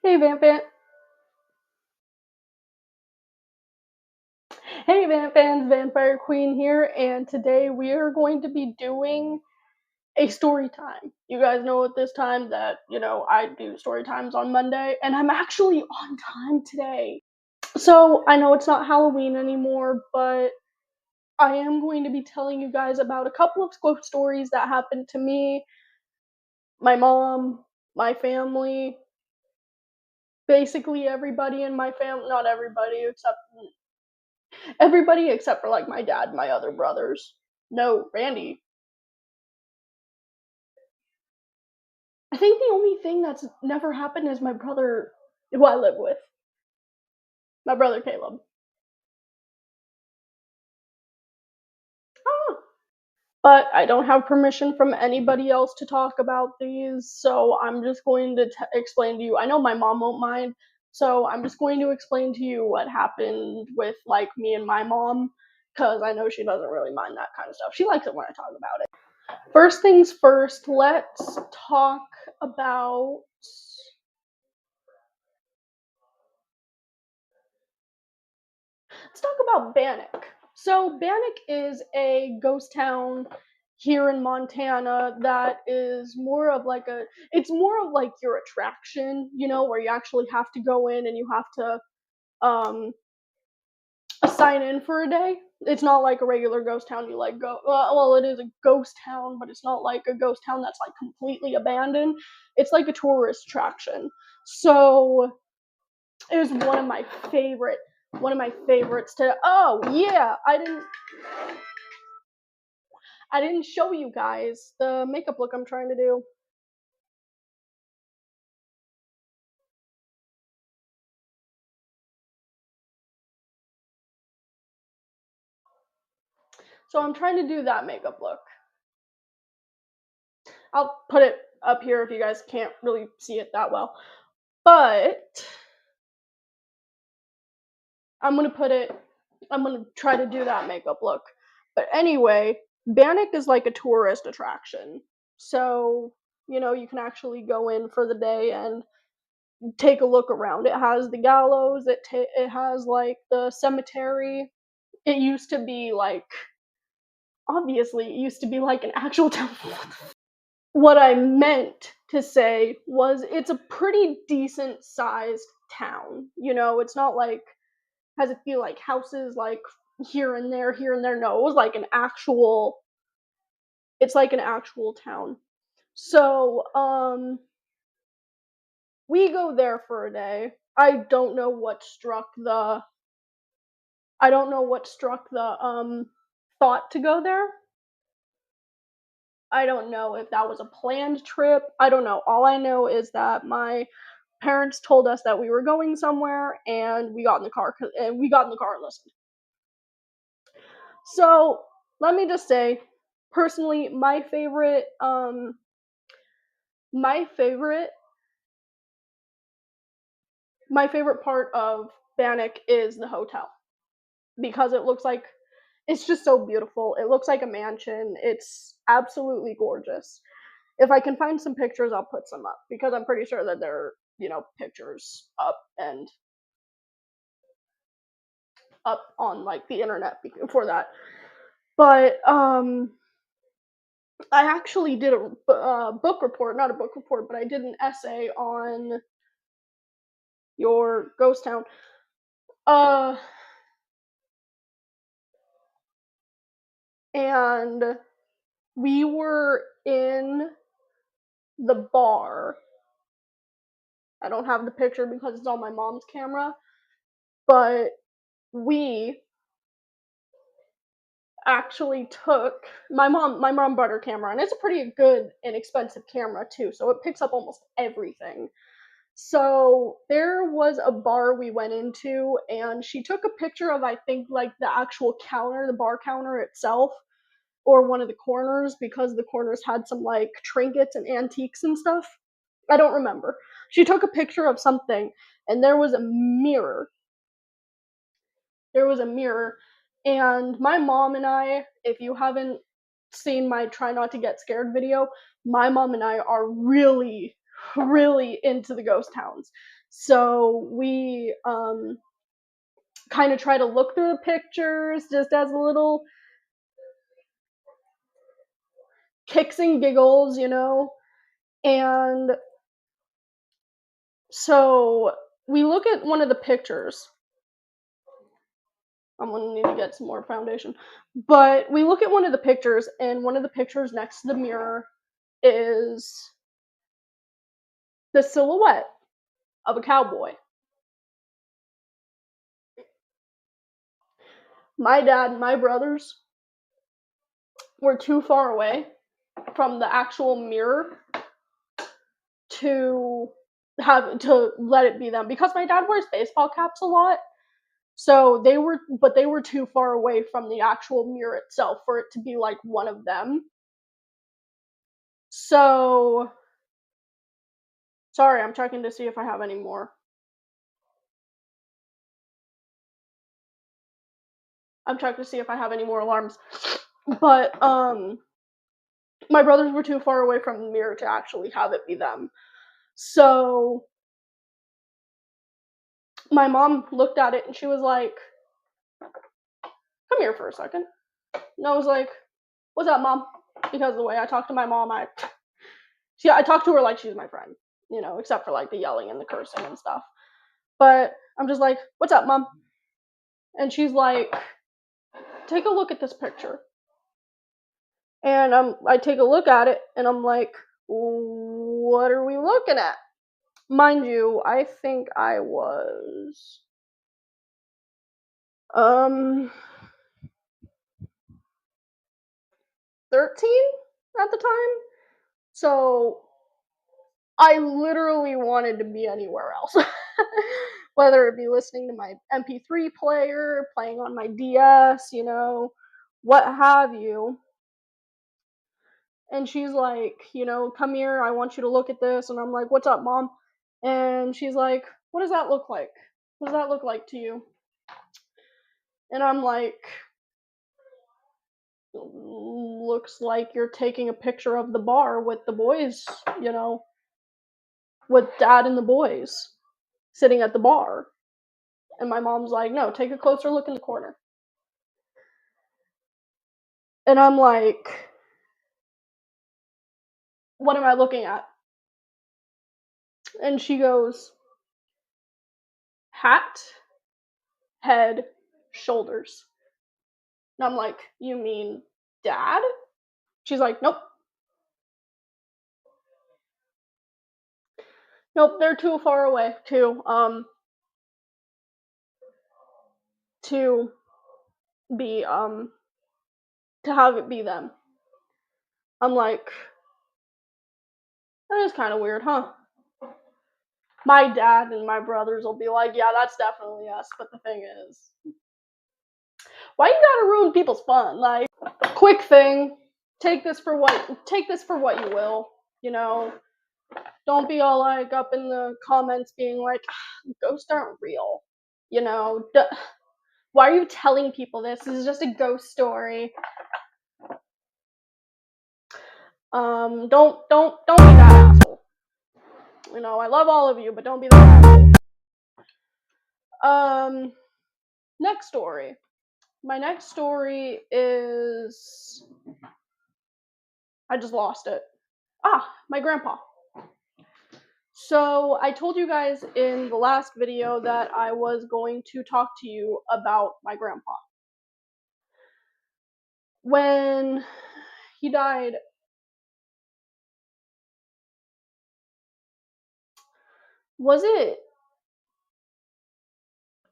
Hey Van. Hey Van fans, Vampire Queen here, and today we are going to be doing a story time. You guys know at this time that, I do story times on Monday, and I'm actually on time today. So I know it's not Halloween anymore, but I am going to be telling you guys about a couple of ghost stories that happened to me, my mom, my family, basically everybody in my family, not everybody except for like my dad and my other brothers. No, Randy. I think the only thing that's never happened is my brother, who I live with, my brother Caleb. Ah. But I don't have permission from anybody else to talk about these, so I'm just going to explain to you. I know my mom won't mind, so I'm just going to explain to you what happened with like me and my mom, because I know she doesn't really mind that kind of stuff. She likes it when I talk about it. First things first, talk about let's talk about Bannock. So Bannock is a ghost town here in Montana that is more of like it's more of like your attraction, where you actually have to go in and you have to sign in for a day. It's not like a regular ghost town you like go well, it is a ghost town, but it's not like a ghost town that's like completely abandoned. It's like a tourist attraction. So it was one of my favorites to oh yeah, I didn't show you guys the makeup look I'm trying to do. So I'm trying to do that makeup look. I'll put it up here if you guys can't really see it that well. But I'm gonna put it I'm gonna try to do that makeup look. But anyway, Bannock is like a tourist attraction. So, you can actually go in for the day and take a look around. It has the gallows, it has like the cemetery. It used to be like obviously it used to be like an actual temple. What I meant to say was it's a pretty decent sized town. It's not like has it feel like houses like here and there, here and there. No, it was like it's like an actual town. So, we go there for a day. I don't know what struck the thought to go there. I don't know if that was a planned trip. I don't know. All I know is that my parents told us that we were going somewhere, and we got in the car and listened. So let me just say, personally, my favorite, my favorite part of Bannock is the hotel because it's just so beautiful. It looks like a mansion. It's absolutely gorgeous. If I can find some pictures, I'll put some up because I'm pretty sure that there are, pictures up on like the internet for that. But I actually did a book report, not a book report, but I did an essay on your ghost town. Uh, and we were in the bar. I don't have the picture because it's on my mom's camera, but we actually took my mom brought her camera, and it's a pretty good and expensive camera too, so it picks up almost everything. So there was a bar we went into, and she took a picture of I think like the actual counter, the bar counter itself, or one of the corners because the corners had some like trinkets and antiques and stuff. I don't remember. She took a picture of something, and there was a mirror. There was a mirror, and my mom and I, if you haven't seen my try not to get scared video, my mom and I are really really into the ghost towns. So we kind of try to look through the pictures just as a little kicks and giggles, you know. And so we look at one of the pictures. I'm gonna need to get some more foundation. But we look at one of the pictures, and one of the pictures next to the mirror is the silhouette of a cowboy. My dad and my brothers were too far away from the actual mirror to let it be them, because my dad wears baseball caps a lot. So they were too far away from the actual mirror itself for it to be like one of them. So sorry, I'm checking to see if I have any more. I'm checking to see if I have any more alarms. But my brothers were too far away from the mirror to actually have it be them. So my mom looked at it and she was like, "Come here for a second." And I was like, "What's up, Mom?" Because the way I talk to my mom, I talk to her like she's my friend, you know, except for like the yelling and the cursing and stuff. But I'm just like, "What's up, Mom?" And she's like, "Take a look at this picture." And I take a look at it and I'm like, "What are we looking at?" Mind you, I think I was 13 at the time. So I literally wanted to be anywhere else. Whether it be listening to my MP3 player, playing on my DS, you know, what have you. And she's like, you know, "Come here, I want you to look at this." And I'm like, "What's up, Mom?" And she's like, "What does that look like? What does that look like to you?" And I'm like, "Looks like you're taking a picture of the bar with the boys, you know, with Dad and the boys sitting at the bar." And my mom's like, "No, take a closer look in the corner." And I'm like, "What am I looking at?" And she goes, "Hat, head, shoulders." And I'm like, "You mean Dad?" She's like, "Nope. Nope, they're too far away to be to have it be them." I'm like, "That is kind of weird, huh?" My dad and my brothers will be like, "Yeah, that's definitely us." But the thing is, why you gotta ruin people's fun? Like, quick thing, take this for what you will, you know. Don't be all like up in the comments being like, "Ghosts aren't real," you know. Why are you telling people this? This is just a ghost story. Don't be that asshole. You know, I love all of you, but don't be that asshole. Next story. My next story is, I just lost it. My grandpa. So I told you guys in the last video that I was going to talk to you about my grandpa. When he died, was it?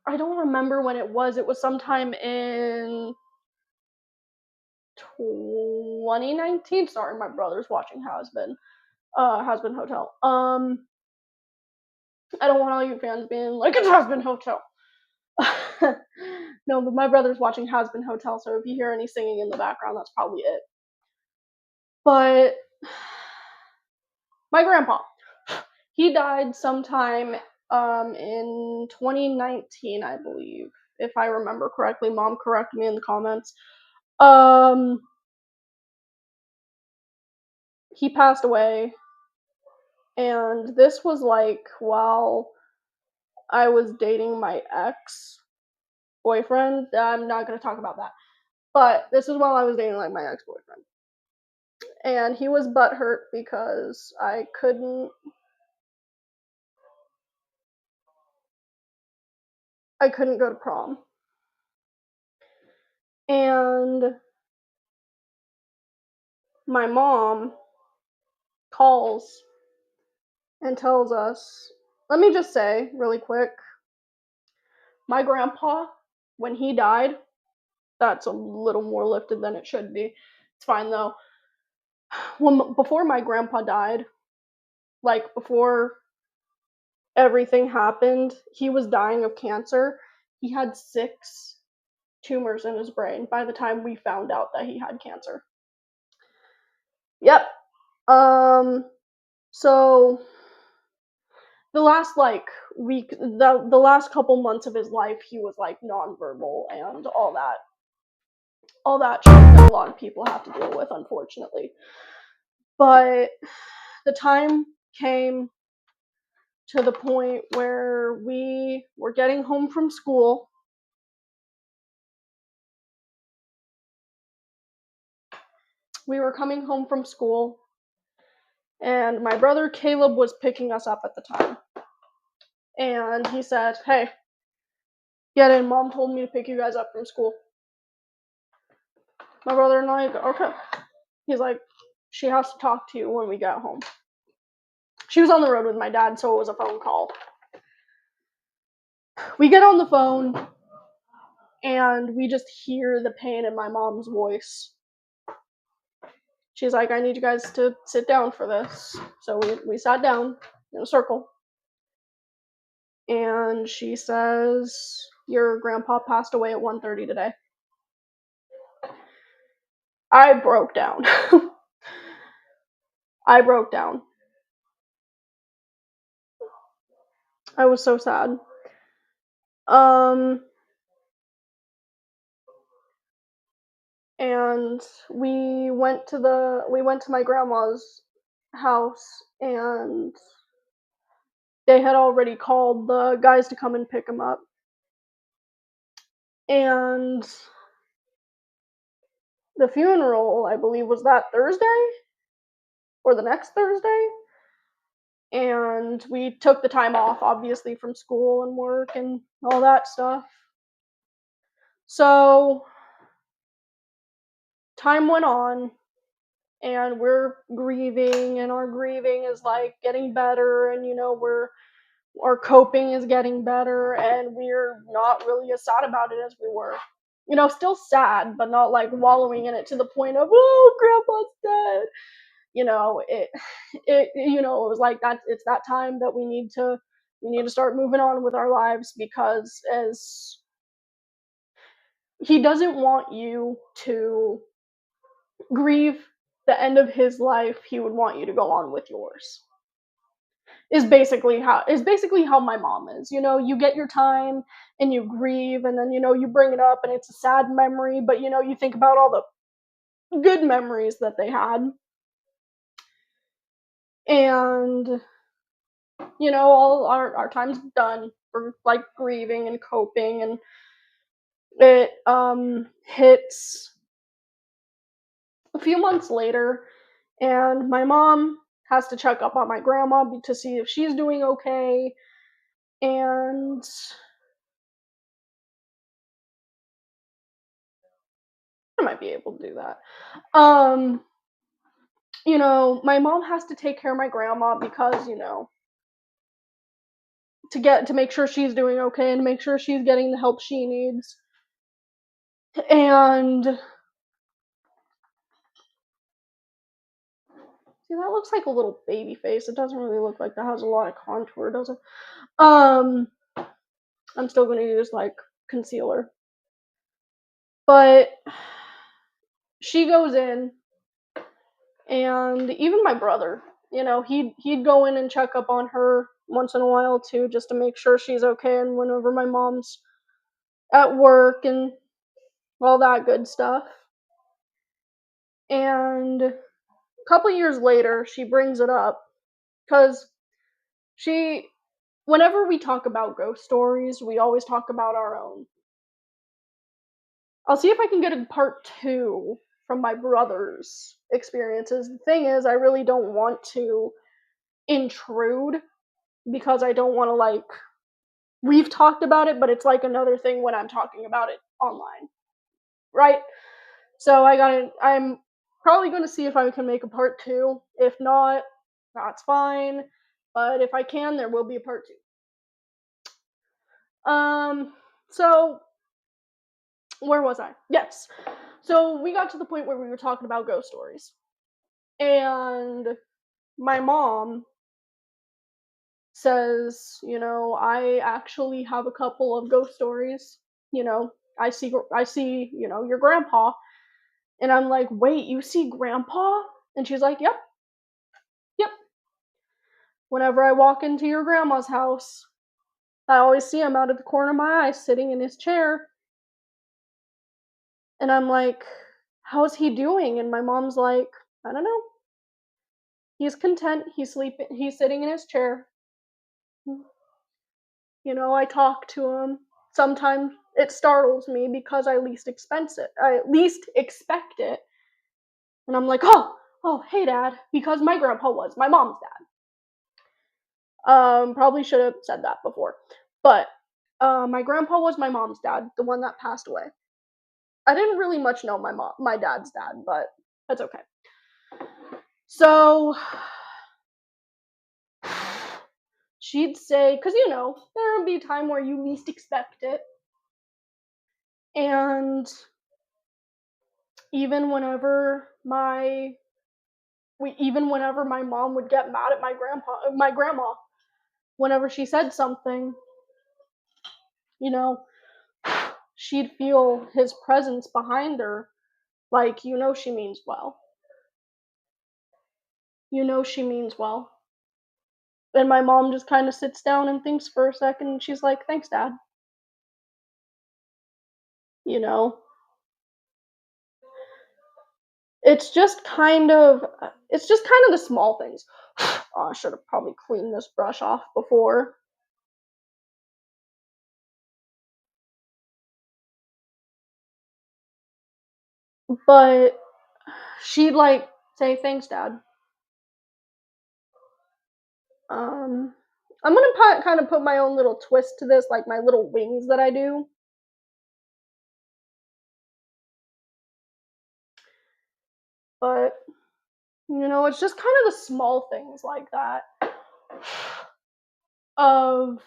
I don't remember when it was. It was sometime in 2019. Sorry, my brother's watching Has-Been Hotel. I don't want all you fans being like, "It's Has-Been Hotel." No, but my brother's watching Has-Been Hotel, so if you hear any singing in the background, that's probably it. But my grandpa, he died sometime in 2019, I believe, if I remember correctly. Mom, correct me in the comments. He passed away And this was like while I was dating my ex-boyfriend. I'm not gonna talk about that. But this is while I was dating like my ex-boyfriend. And he was butthurt because I couldn't go to prom. And my mom calls and tells us, let me just say really quick, my grandpa, when he died, that's a little more lifted than it should be. It's fine though. Before my grandpa died, like before everything happened, he was dying of cancer. He had 6 tumors in his brain by the time we found out that he had cancer. Yep. So the last like week, the last couple months of his life, he was like nonverbal and all that shit that a lot of people have to deal with, unfortunately. But the time came to the point where we were getting home from school. We were coming home from school, and my brother Caleb was picking us up at the time. And he said, "Hey, get in. Mom told me to pick you guys up from school." My brother and I go, "Okay." He's like, "She has to talk to you when we get home." She was on the road with my dad, so it was a phone call. We get on the phone, and we just hear the pain in my mom's voice. She's like, "I need you guys to sit down for this." So we sat down in a circle. And she says, "Your grandpa passed away at 1:30 today." I broke down. I broke down. I was so sad. Um, and we went to my grandma's house, and they had already called the guys to come and pick him up. And the funeral, I believe, was that Thursday or the next Thursday. And we took the time off, obviously, from school and work and all that stuff. So time went on, and we're grieving, and our grieving is like getting better, and our coping is getting better, and we're not really as sad about it as we were. Still sad, but not like wallowing in it to the point of, oh, grandpa's dead. It was like that. It's that time that we need to start moving on with our lives, because as he doesn't want you to grieve the end of his life, he would want you to go on with yours. Is basically how my mom is. You get your time and you grieve, and then you bring it up and it's a sad memory, but you think about all the good memories that they had. And all our time's done for like grieving and coping, and it hits a few months later, and my mom has to check up on my grandma to see if she's doing okay. And I might be able to do that. Um, my mom has to take care of my grandma because, to make sure she's doing okay and to make sure she's getting the help she needs. And see, that looks like a little baby face. It doesn't really look like that has a lot of contour, does it? Um, I'm still gonna use like concealer. But she goes in, and even my brother, he'd go in and check up on her once in a while too, just to make sure she's okay, and whenever my mom's at work and all that good stuff. And a couple years later, she brings it up, because whenever we talk about ghost stories, we always talk about our own. I'll see if I can get a part 2 from my brother's experiences. The thing is, I really don't want to intrude because I don't want to, like, we've talked about it, but it's like another thing when I'm talking about it online, right? So I'm probably going to see if I can make a part 2. If not, that's fine. But if I can, there will be a part 2. So where was I? Yes. So we got to the point where we were talking about ghost stories. And my mom says, I actually have a couple of ghost stories. I see, your grandpa. And I'm like, wait, you see grandpa? And she's like, yep, yep. Whenever I walk into your grandma's house, I always see him out of the corner of my eye sitting in his chair. And I'm like, how's he doing? And my mom's like, I don't know. He's content. He's sleeping. He's sitting in his chair. I talk to him. Sometimes it startles me because I least expect it. And I'm like, oh, hey, Dad, because my grandpa was my mom's dad. Probably should have said that before, but my grandpa was my mom's dad, the one that passed away. I didn't really much know my dad's dad, but that's okay. So she'd say, because there would be a time where you least expect it, and even whenever my mom would get mad at my grandma, whenever she said something, she'd feel his presence behind her, like, she means well. She means well. And my mom just kind of sits down and thinks for a second, and she's like, thanks, Dad. You know, it's just kind of the small things. Oh, I should have probably cleaned this brush off before. But she'd like say, thanks, Dad. I'm gonna kind of put my own little twist to this, like my little wings that I do. But it's just kind of the small things like that of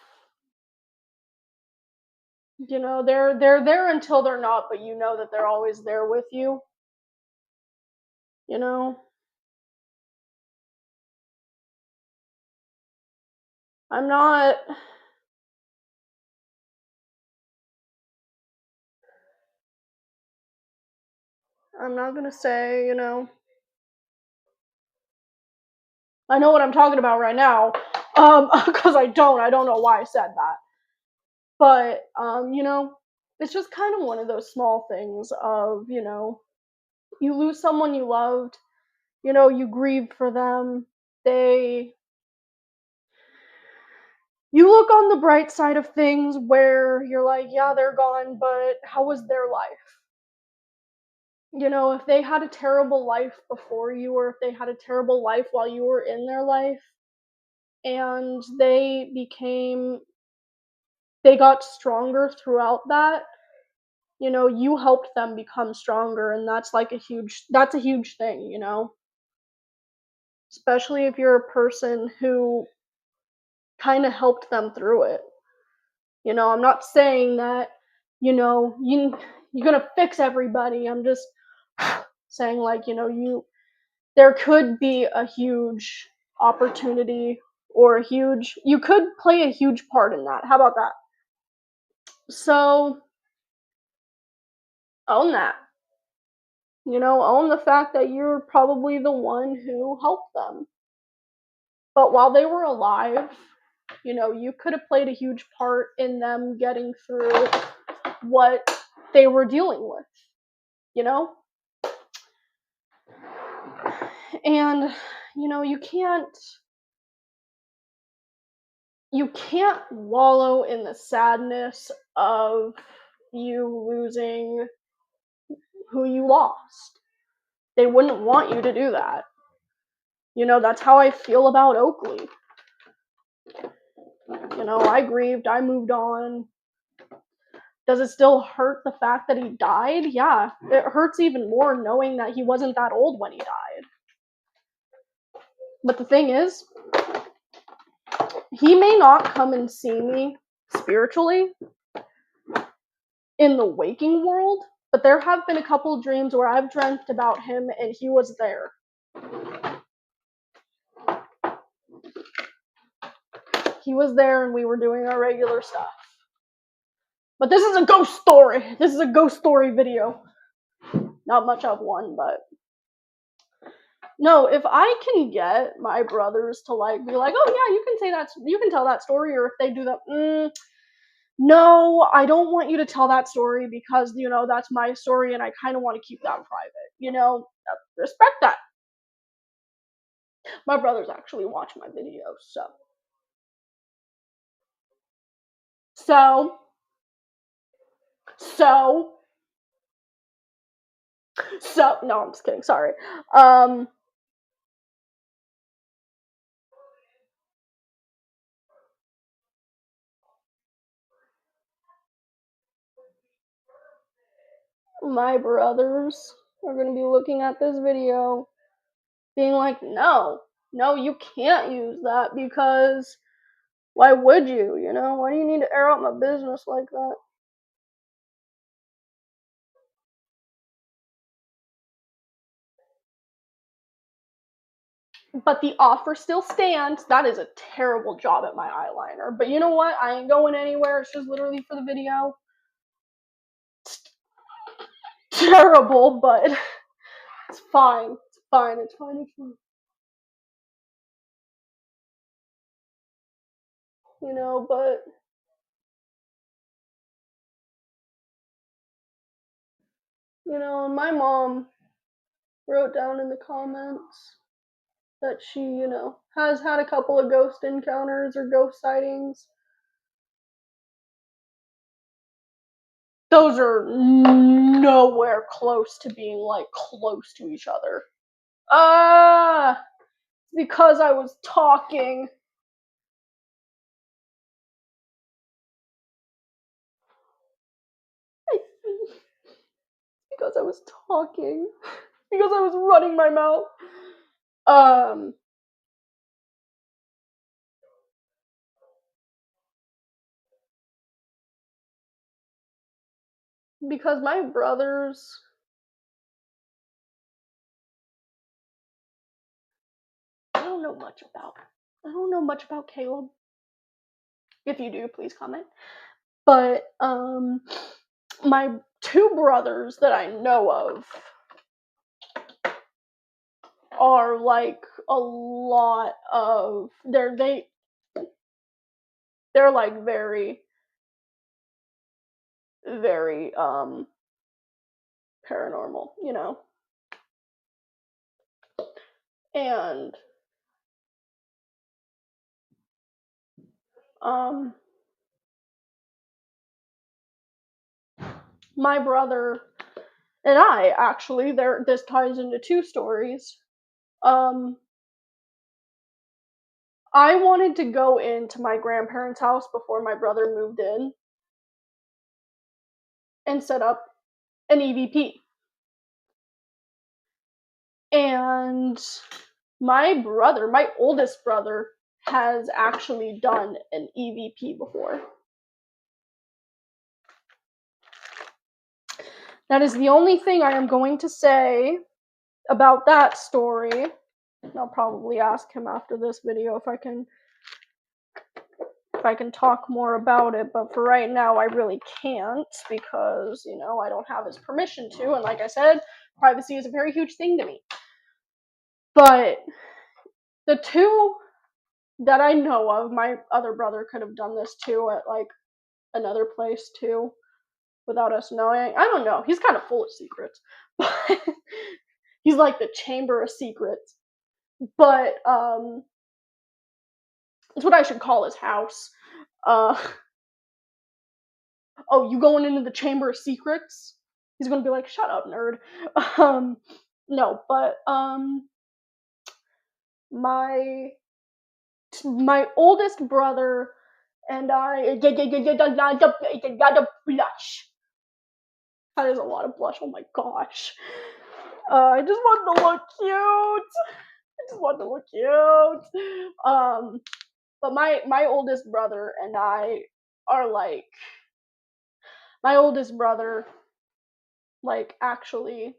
they're there until they're not, but that they're always there with you. You know, I'm not. I'm not gonna say. I know what I'm talking about right now. Because I don't. I don't know why I said that. But it's just kind of one of those small things of you lose someone you loved. You grieve for them. They You look on the bright side of things where you're like, yeah, they're gone, but how was their life? If they had a terrible life before you, or if they had a terrible life while you were in their life, and they got stronger throughout that, you helped them become stronger, and that's a huge thing, especially if you're a person who kind of helped them through it. I'm not saying that, you're gonna fix everybody. I'm just saying, like, there could be a huge opportunity, or you could play a huge part in that. How about that? So own that. Own the fact that you're probably the one who helped them. But while they were alive, you could have played a huge part in them getting through what they were dealing with, you know? And, you can't you can't wallow in the sadness of you losing who you lost. They wouldn't want you to do that. You know, that's how I feel about Oakley. You know, I grieved, I moved on. Does it still hurt the fact that he died? Yeah, it hurts even more knowing that he wasn't that old when he died. But the thing is, he may not come and see me spiritually in the waking world, but there have been a couple dreams where I've dreamt about him and he was there. He was there and we were doing our regular stuff. But this is a ghost story. This is a ghost story video. Not much of one, but no, if I can get my brothers to like be like, oh yeah, you can say that, you can tell that story, or if they do that, no, I don't want you to tell that story because, you know, that's my story and I kind of want to keep that private, you know, respect that. My brothers actually watch my videos, so, no, I'm just kidding, sorry. My brothers are going to be looking at this video being like, no, you can't use that because why would you, you know? Why do you need to air out my business like that? But the offer still stands. That is a terrible job at my eyeliner. But you know what? I ain't going anywhere. It's just literally for the video. It's terrible, but it's fine. It's fine. It's fine. It's fine. You know, but you know, my mom wrote down in the comments that she, you know, has had a couple of ghost encounters or ghost sightings. Those are nowhere close to being like close to each other. Because I was talking. Because I was talking. Because I was running my mouth. Because my brothers, I don't know much about Caleb. If you do, please comment. But my two brothers that I know of are like a lot of they're like very very paranormal, you know. And my brother and I actually this ties into two stories. I wanted to go into my grandparents' house before my brother moved in and set up an EVP. And my oldest brother, has actually done an EVP before. That is the only thing I am going to say about that story. I'll probably ask him after this video if I can talk more about it, but for right now I really can't because, you know, I don't have his permission to, and like I said, privacy is a very huge thing to me. But the two that I know of, my other brother could have done this too at like another place too without us knowing. I don't know. He's kind of full of secrets. He's like the chamber of secrets. But That's what I should call his house. Uh, oh, you going into the Chamber of Secrets? He's gonna be like, shut up, nerd. Um, no, but my my oldest brother and I gotta blush. That is a lot of blush. Oh my gosh. I just want to look cute. I just want to look cute. But my oldest brother and I are like my oldest brother actually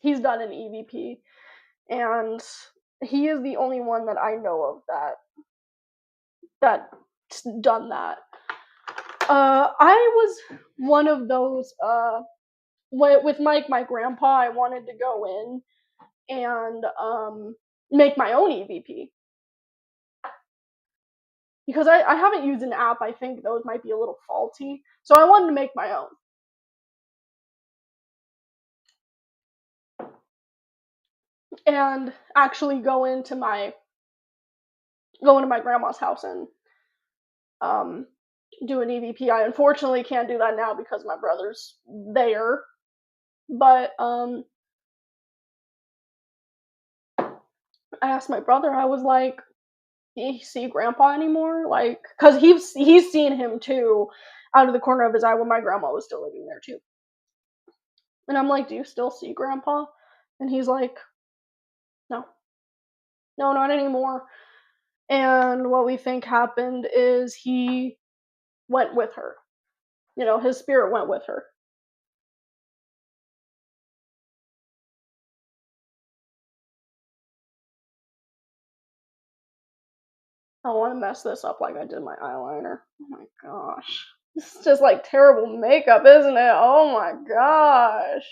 he's done an EVP and he is the only one that I know of that's done that. I was one of those with my grandpa. I wanted to go in and make my own EVP because I haven't used an app. I think those might be a little faulty, so I wanted to make my own and actually go into my grandma's house and um do an EVP. I unfortunately can't do that now because my brother's there, but I asked my brother. I was like, "Do you see Grandpa anymore?" Like, cause he's seen him too, out of the corner of his eye when my grandma was still living there too. And I'm like, "Do you still see Grandpa?" And he's like, "No, no, not anymore." And what we think happened is he went with her. You know, his spirit went with her. I don't want to mess this up like I did my eyeliner. Oh my gosh. This is just like terrible makeup, isn't it? Oh my gosh.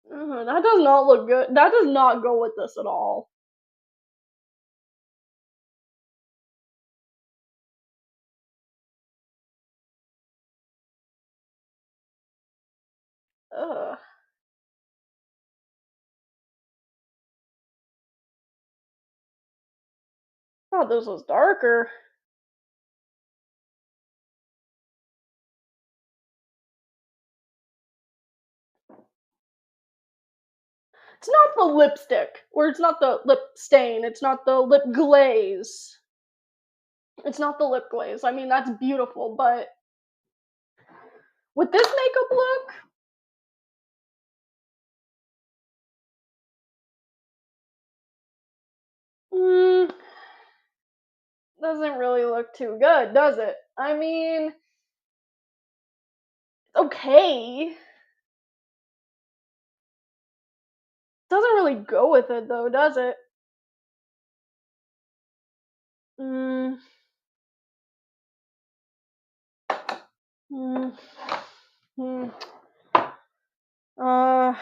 That does not look good. That does not go with this at all. Ugh. I thought this was darker. It's not the lipstick, or it's not the lip stain, it's not the lip glaze. It's not the lip glaze. I mean, that's beautiful, but with this makeup look, mm, doesn't really look too good, does it? I mean, okay. Doesn't really go with it though, does it? Mm, mm, mm. I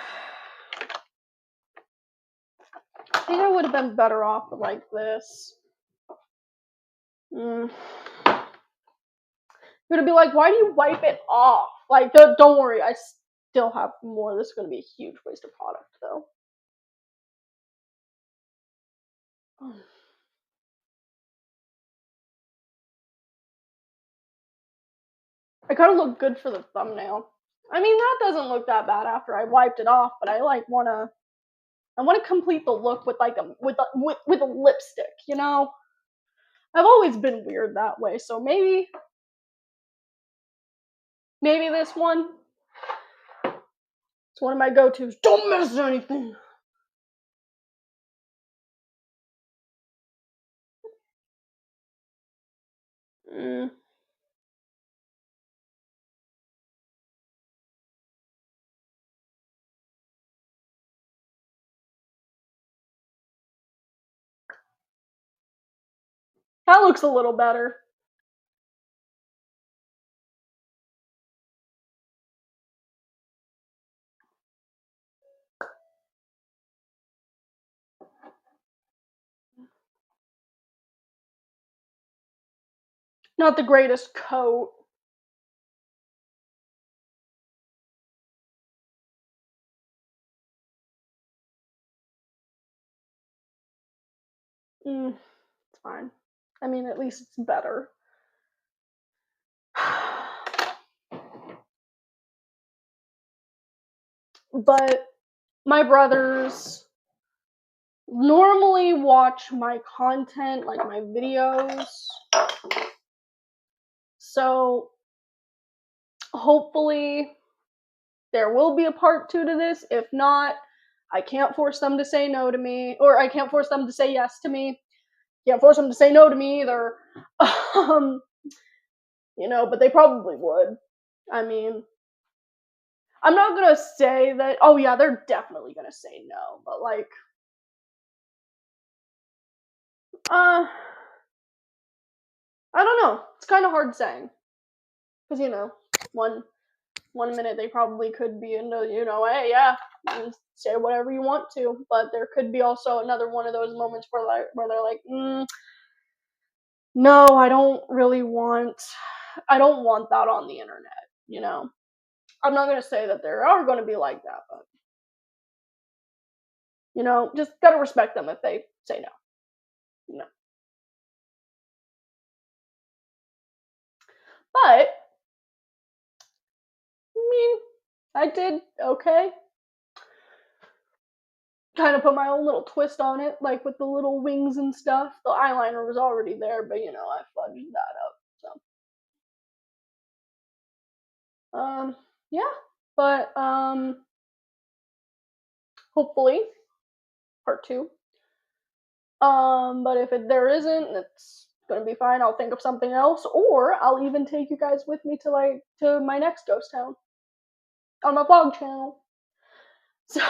think I would have been better off with like this. Mm. You're gonna be like, why do you wipe it off? Like, don't worry, I still have more. This is gonna be a huge waste of product though. I gotta look good for the thumbnail. I mean, that doesn't look that bad after I wiped it off, but I wanna complete the look with like with a lipstick, you know? I've always been weird that way, so maybe this one. It's one of my go-tos. Don't miss anything. Mm, that looks a little better. Not the greatest coat. It's fine. I mean, at least it's better. But my brothers normally watch my content, like my videos. So hopefully there will be a part 2 to this. If not, I can't force them to say no to me, or I can't force them to say yes to me. Can't force them to say no to me either. um, but they probably would. I mean, I'm not gonna say that. Oh yeah, they're definitely gonna say no, but like, uh, I don't know. It's kind of hard saying because one minute they probably could be into hey yeah, say whatever you want to, but there could be also another one of those moments where they're like, no, I don't want that on the internet. I'm not gonna say that there are gonna be like that, but just gotta respect them if they say no. You know. But I mean, I did okay. Kind of put my own little twist on it, like with the little wings and stuff. The eyeliner was already there, but I fudged that up. So, yeah, but hopefully part 2. But if there isn't, it's gonna be fine. I'll think of something else, or I'll even take you guys with me to my next ghost town on my vlog channel. So,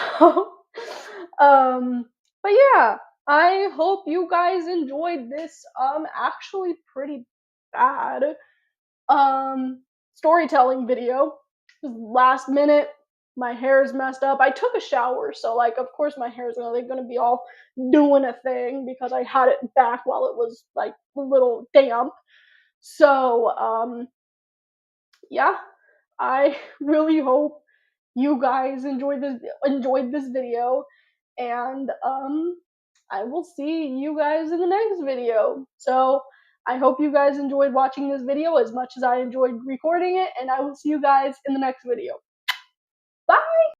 but yeah, I hope you guys enjoyed this actually pretty bad storytelling video. Last minute, my hair is messed up. I took a shower, so like of course my hair is gonna be all doing a thing because I had it back while it was like a little damp. So yeah, I really hope you guys enjoyed this video, and I will see you guys in the next video. So I hope you guys enjoyed watching this video as much as I enjoyed recording it, and I will see you guys in the next video. Bye.